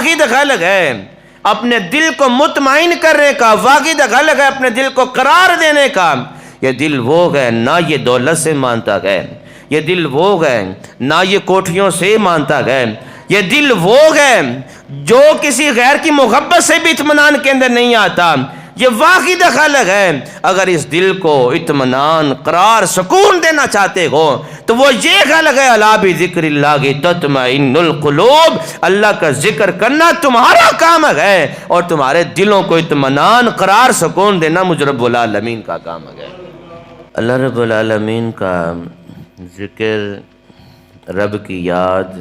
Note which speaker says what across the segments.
Speaker 1: واحد خالق ہے اپنے دل کو مطمئن کرنے کا، واحد خالق ہے اپنے دل کو قرار دینے کا۔ یہ دل وہ ہے نہ یہ دولت سے مانتا ہے، یہ دل وہ ہے نہ یہ کوٹھیوں سے مانتا ہے، یہ دل وہ ہے جو کسی غیر کی محبت سے بھی اطمینان کے اندر نہیں آتا۔ یہ واحد خالق ہے۔ اگر اس دل کو اطمینان، قرار، سکون دینا چاہتے ہو تو وہ یہ خالق ہے، الا بذکر اللہ تطمئن القلوب، اللہ کا ذکر کرنا تمہارا کام ہے اور تمہارے دلوں کو اطمینان، قرار، سکون دینا مجھ رب العالمین کا کام ہے۔ اللہ رب العالمین کا ذکر، رب کی یاد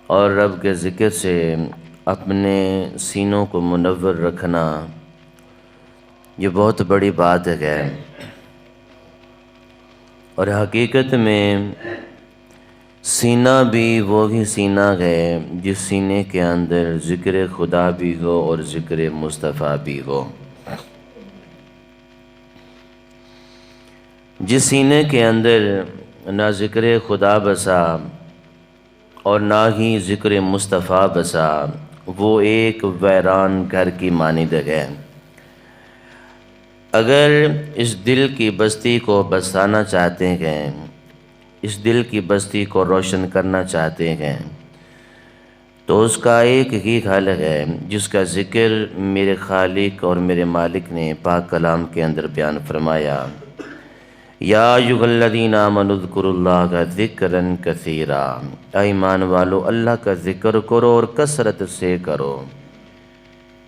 Speaker 1: اور رب کے ذکر سے اپنے سینوں کو منور رکھنا، یہ بہت بڑی بات ہے۔ اور حقیقت میں سینہ بھی وہی سینہ ہے جس سینے کے اندر ذکر خدا بھی ہو اور ذکر مصطفیٰ بھی ہو، جس سینے کے اندر نہ ذکر خدا بسا اور نہ ہی ذکر مصطفیٰ بسا، وہ ایک ویران گھر کی مانند ہے۔ اگر اس دل کی بستی کو بسانا چاہتے ہیں، اس دل کی بستی کو روشن کرنا چاہتے ہیں، تو اس کا ایک ہی خالق ہے جس کا ذکر میرے خالق اور میرے مالک نے پاک کلام کے اندر بیان فرمایا، یا ایھا الذین آمنوا اذکروا اللہ ذکرا کثیرا، اے ایمان والو اللہ کا ذکر کرو اور کثرت سے کرو۔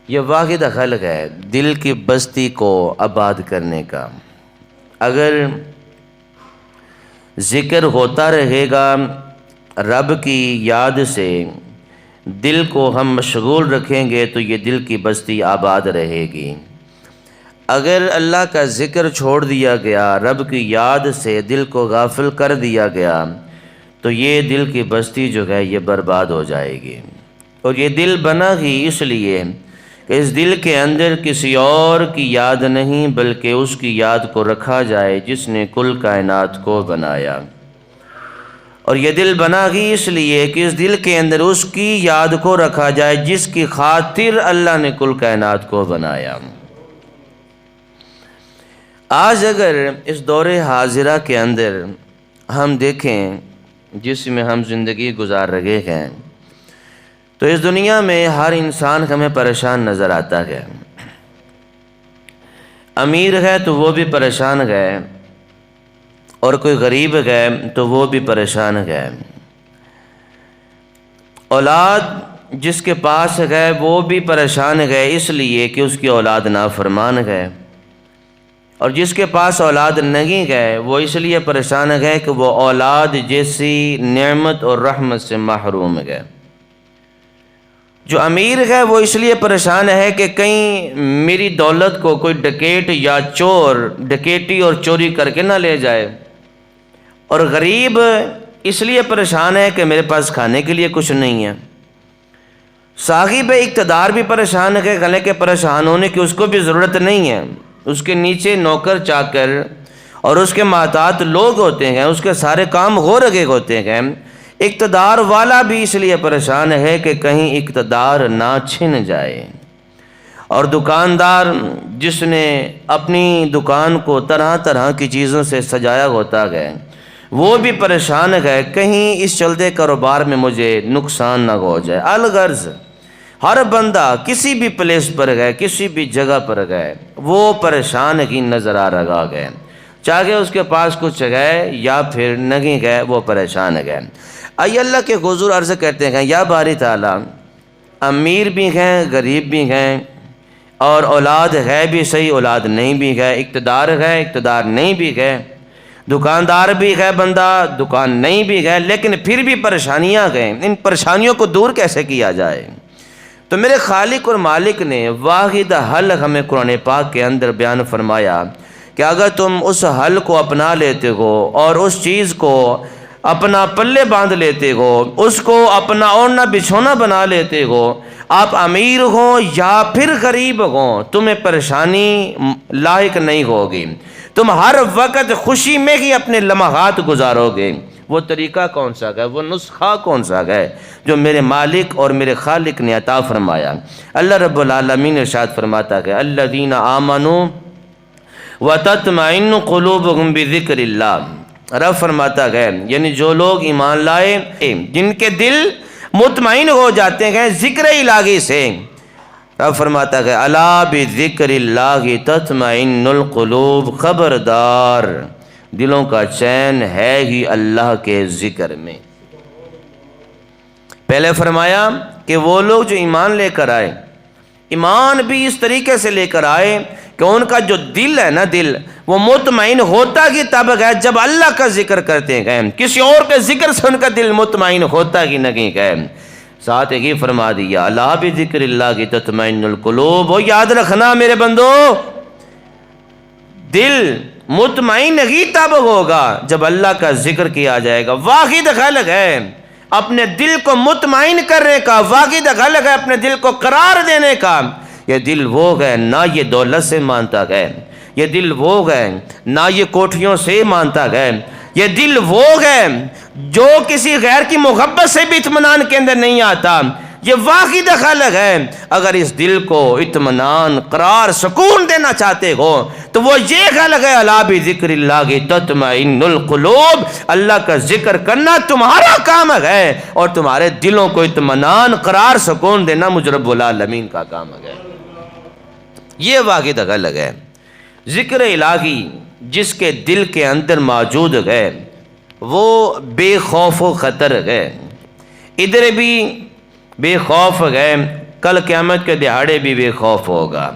Speaker 1: یہ واحد خالق ہے دل کی بستی کو آباد کرنے کا۔ اگر ذکر ہوتا رہے گا رب کی یاد سے، دل کو ہم مشغول رکھیں گے تو یہ دل کی بستی آباد رہے گی۔ اگر اللہ کا ذکر چھوڑ دیا گیا، رب کی یاد سے دل کو غافل کر دیا گیا، تو یہ دل کی بستی جو ہے یہ برباد ہو جائے گی۔ اور یہ دل بنا ہی اس لیے کہ اس دل کے اندر کسی اور کی یاد نہیں بلکہ اس کی یاد کو رکھا جائے جس نے کل کائنات کو بنایا۔ اور یہ دل بنا ہی اس لیے کہ اس دل کے اندر اس کی یاد کو رکھا جائے جس کی خاطر اللہ نے کل کائنات کو بنایا۔ آج اگر اس دور حاضرہ کے اندر ہم دیکھیں جس میں ہم زندگی گزار رہے ہیں، تو اس دنیا میں ہر انسان ہمیں پریشان نظر آتا ہے۔ امیر ہے تو وہ بھی پریشان ہے، اور کوئی غریب ہے تو وہ بھی پریشان ہے۔ اولاد جس کے پاس ہے وہ بھی پریشان ہے اس لیے کہ اس کی اولاد نافرمان ہے، اور جس کے پاس اولاد نہیں ہے وہ اس لیے پریشان ہے کہ وہ اولاد جیسی نعمت اور رحمت سے محروم ہے۔ جو امیر ہے وہ اس لیے پریشان ہے کہ کہیں میری دولت کو کوئی ڈکیٹ یا چور ڈکیٹی اور چوری کر کے نہ لے جائے، اور غریب اس لیے پریشان ہے کہ میرے پاس کھانے کے لیے کچھ نہیں ہے۔ صاحب اقتدار بھی پریشان ہے، حالانکہ پریشان ہونے کی اس کو بھی ضرورت نہیں ہے، اس کے نیچے نوکر چاکر اور اس کے محتاط لوگ ہوتے ہیں، اس کے سارے کام ہو رہے ہوتے ہیں۔ اقتدار والا بھی اس لیے پریشان ہے کہ کہیں اقتدار نہ چھن جائے، اور دکاندار جس نے اپنی دکان کو طرح طرح کی چیزوں سے سجایا ہوتا ہے وہ بھی پریشان ہے کہیں اس چلتے کاروبار میں مجھے نقصان نہ ہو جائے۔ الغرض ہر بندہ کسی بھی پلیس پر گئے، کسی بھی جگہ پر گئے، وہ پریشان ہی نظر آ رہا ہے، چاہے اس کے پاس کچھ ہے یا پھر نہیں ہے، وہ پریشان ہے۔ آئیے اللہ کے حضور عرض کرتے ہیں، یا باری تعالیٰ امیر بھی ہیں، غریب بھی ہیں، اور اولاد ہے بھی صحیح، اولاد نہیں بھی ہے، اقتدار ہے، اقتدار نہیں بھی ہے، دکاندار بھی ہے بندہ، دکان نہیں بھی ہے، لیکن پھر بھی پریشانیاں ہیں۔ ان پریشانیوں کو دور کیسے کیا جائے؟ تو میرے خالق اور مالک نے واحد حل ہمیں قرآن پاک کے اندر بیان فرمایا کہ اگر تم اس حل کو اپنا لیتے ہو اور اس چیز کو اپنا پلے باندھ لیتے ہو، اس کو اپنا اوڑھنا بچھونا بنا لیتے ہو، آپ امیر ہوں یا پھر غریب ہوں، تمہیں پریشانی لاحق نہیں ہوگی، تم ہر وقت خوشی میں ہی اپنے لمحات گزارو گے۔ وہ طریقہ کون سا ہے، وہ نسخہ کون سا ہے جو میرے مالک اور میرے خالق نے عطا فرمایا۔ اللہ رب العالمین ارشاد فرماتا ہے الذین آمنوا وتطمئن قلوبهم بذکر اللہ، رب فرماتا ہے یعنی جو لوگ ایمان لائے جن کے دل مطمئن ہو جاتے ہیں ذکر الہی سے، رب فرماتا ہے الا بذکر اللہ تطمئن القلوب، خبردار دلوں کا چین ہے ہی اللہ کے ذکر میں۔ پہلے فرمایا کہ وہ لوگ جو ایمان لے کر آئے، ایمان بھی اس طریقے سے لے کر آئے کہ ان کا جو دل ہے نا، دل وہ مطمئن ہوتا ہی تب ہے جب اللہ کا ذکر کرتے گئے، کسی اور کے ذکر سے ان کا دل مطمئن ہوتا ہی نہیں گئے۔ ساتھ ہی فرما دیا الا بذکر اللہ کی تطمئن القلوب، وہ یاد رکھنا میرے بندو، دل مطمئن ہی تب ہوگا جب اللہ کا ذکر کیا جائے گا۔ واحد خالق ہے اپنے دل کو مطمئن کرنے کا، واحد خالق ہے اپنے دل کو قرار دینے کا۔ یہ دل وہ ہے نہ یہ دولت سے مانتا ہے، یہ دل وہ ہے نہ یہ کوٹھیوں سے مانتا ہے، یہ دل وہ ہے جو کسی غیر کی محبت سے بھی اطمینان کے اندر نہیں آتا۔ یہ واحد خالق ہے، اگر اس دل کو اطمینان، قرار، سکون دینا چاہتے ہو تو وہ یہ خالق ہے الا بذکر اللہ تطمئن القلوب، اللہ کا ذکر کرنا تمہارا کام ہے اور تمہارے دلوں کو اطمینان، قرار، سکون دینا مجھ رب العالمین کا کام ہے۔ یہ واحد خالق ہے۔ ذکر الہی جس کے دل کے اندر موجود ہے وہ بے خوف و خطر ہے، ادھر بھی بے خوف ہے، کل قیامت کے دہاڑے بھی بے خوف ہوگا۔